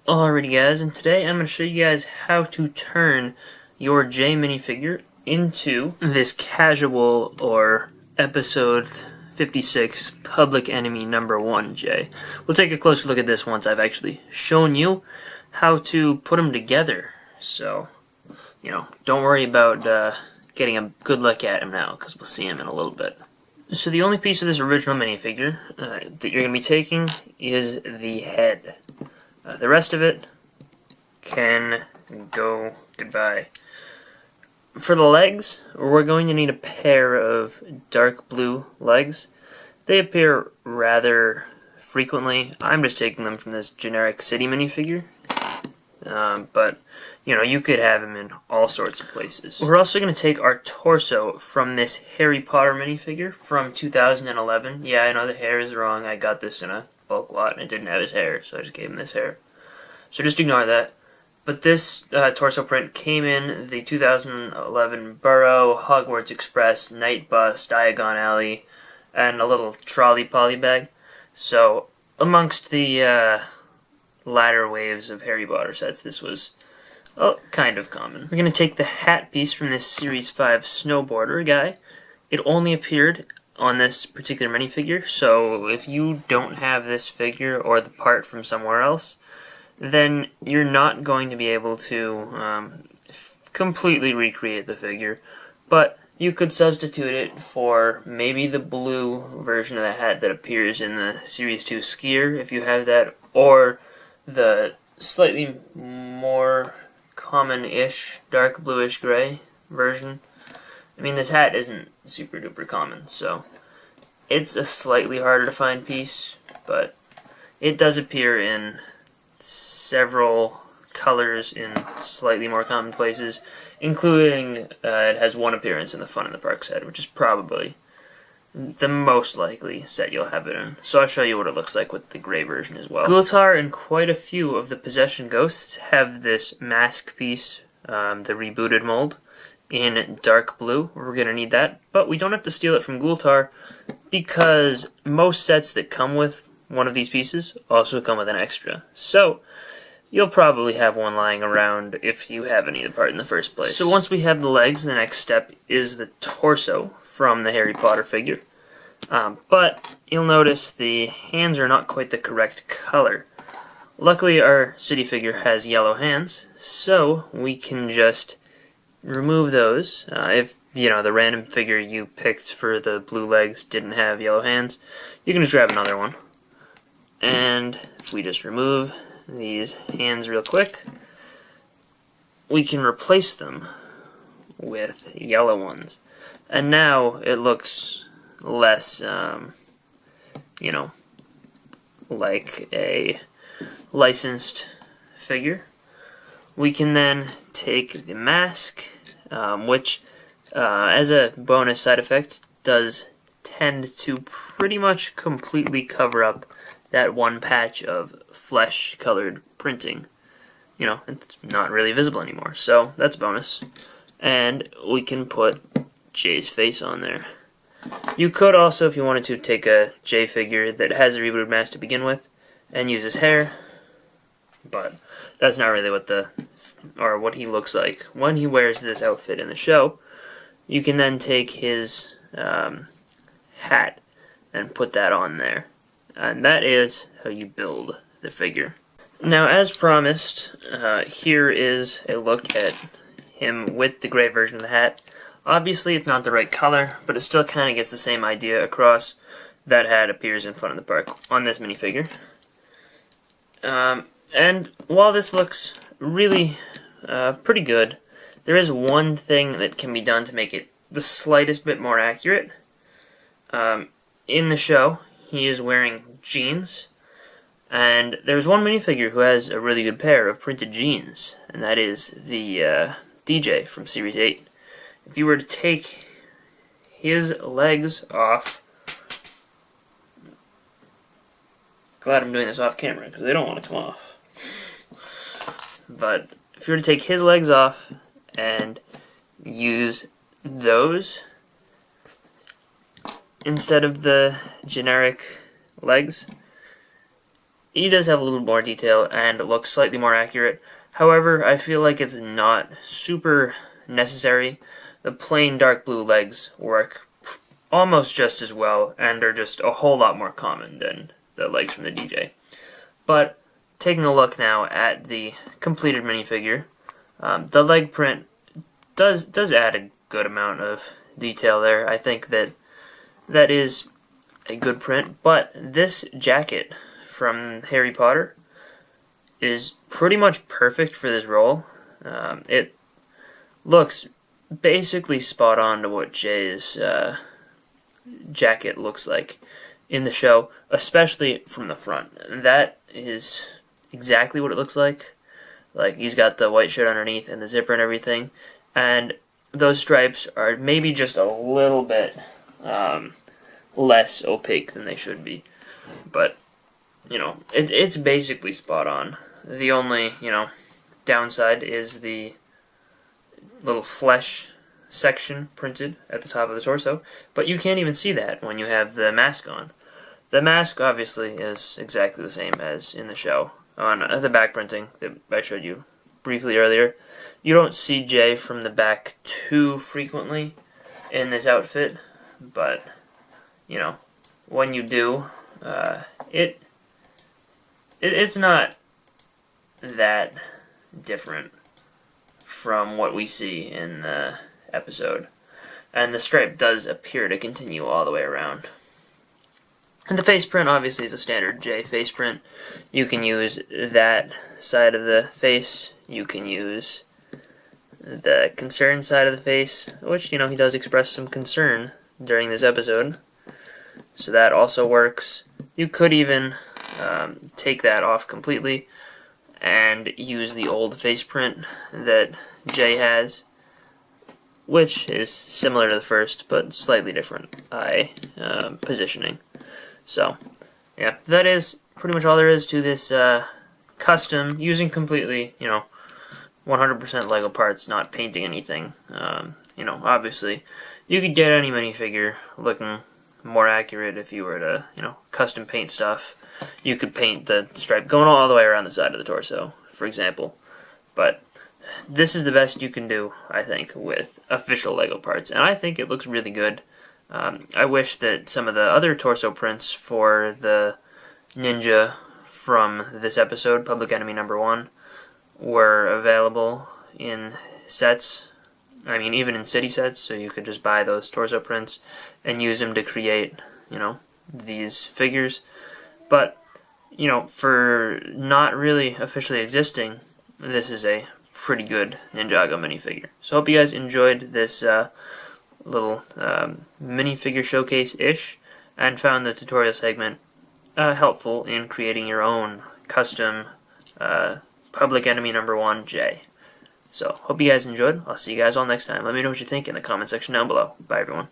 Alrighty guys, and today I'm going to show you guys how to turn your J minifigure into this casual or episode 56 Public Enemy #1 J. We'll take a closer look at this once I've actually shown you how to put them together. So, don't worry about getting a good look at him now, because we'll see him in a little bit. So the only piece of this original minifigure that you're going to be taking is the head. The rest of it can go goodbye. For the legs, we're going to need a pair of dark blue legs. They appear rather frequently. I'm just taking them from this generic city minifigure. But, you could have them in all sorts of places. We're also going to take our torso from this Harry Potter minifigure from 2011. Yeah, I know the hair is wrong. I got this in a bulk lot and it didn't have his hair, so I just gave him this hair. So just ignore that. But this torso print came in the 2011 Burrow, Hogwarts Express, Night Bus, Diagon Alley, and a little trolley poly bag. So amongst the latter waves of Harry Potter sets, this was kind of common. We're going to take the hat piece from this Series 5 snowboarder guy. It only appeared on this particular minifigure, so if you don't have this figure or the part from somewhere else, then you're not going to be able to completely recreate the figure, but you could substitute it for maybe the blue version of the hat that appears in the Series 2 skier, if you have that, or the slightly more common-ish, dark bluish gray version. I mean, this hat isn't super duper common, so it's a slightly harder to find piece, but it does appear in several colors in slightly more common places, including it has one appearance in the Fun in the Park set, which is probably the most likely set you'll have it in. So I'll show you what it looks like with the gray version as well. Gultar and quite a few of the Possession Ghosts have this mask piece, the rebooted mold, in dark blue. We're going to need that, but we don't have to steal it from Gultar because most sets that come with one of these pieces also come with an extra. So you'll probably have one lying around if you have any of the part in the first place. So once we have the legs, the next step is the torso from the Harry Potter figure. But you'll notice the hands are not quite the correct color. Luckily our city figure has yellow hands, so we can just remove those. If the random figure you picked for the blue legs didn't have yellow hands, you can just grab another one. And if we just remove these hands real quick, we can replace them with yellow ones. And now it looks less, like a licensed figure. We can then take the mask, which, as a bonus side effect, does tend to pretty much completely cover up that one patch of flesh-colored printing. It's not really visible anymore, so that's a bonus. And we can put Jay's face on there. You could also, if you wanted to, take a Jay figure that has a rebooted mask to begin with and use his hair, but that's not really what he looks like when he wears this outfit in the show. You can then take his hat and put that on there. And that is how you build the figure. Now, as promised, here is a look at him with the gray version of the hat. Obviously, it's not the right color, but it still kind of gets the same idea across. That hat appears in Fun in the Park on this minifigure. And while this looks really pretty good, there is one thing that can be done to make it the slightest bit more accurate. In the show, he is wearing jeans, and there's one minifigure who has a really good pair of printed jeans, and that is the DJ from Series 8. If you were to take his legs off, glad I'm doing this off camera because they don't want to come off, but if you were to take his legs off and use those instead of the generic legs, he does have a little more detail and looks slightly more accurate. However, I feel like it's not super necessary. The plain dark blue legs work almost just as well and are just a whole lot more common than the legs from the DJ. But taking a look now at the completed minifigure, the leg print does add a good amount of detail there. I think that is a good print, but this jacket from Harry Potter is pretty much perfect for this role. It looks basically spot on to what Jay's jacket looks like in the show, especially from the front. That is exactly what it looks like. Like, he's got the white shirt underneath and the zipper and everything, and those stripes are maybe just a little bit less opaque than they should be. But, you know, it's basically spot on. The only, downside is the little flesh section printed at the top of the torso, but you can't even see that when you have the mask on. The mask obviously is exactly the same as in the show. On the back printing that I showed you briefly earlier, you don't see Jay from the back too frequently in this outfit, but, when you do, it's not that different from what we see in the episode. And the stripe does appear to continue all the way around. And the face print obviously is a standard J face print. You can use that side of the face. You can use the concerned side of the face, which, he does express some concern during this episode. So that also works. You could even take that off completely and use the old face print that Jay has, which is similar to the first, but slightly different eye positioning. So, yeah, that is pretty much all there is to this custom, using completely, 100% Lego parts, not painting anything. Obviously, you could get any minifigure looking more accurate if you were to, custom paint stuff. You could paint the stripe going all the way around the side of the torso, for example. But this is the best you can do, I think, with official Lego parts, and I think it looks really good. I wish that some of the other torso prints for the ninja from this episode, Public Enemy #1, were available in sets. I mean, even in city sets, so you could just buy those torso prints and use them to create, these figures. But, for not really officially existing, this is a pretty good Ninjago minifigure. So I hope you guys enjoyed this little minifigure showcase-ish and found the tutorial segment helpful in creating your own custom Public Enemy #1 J. So, hope you guys enjoyed. I'll see you guys all next time. Let me know what you think in the comment section down below. Bye, everyone.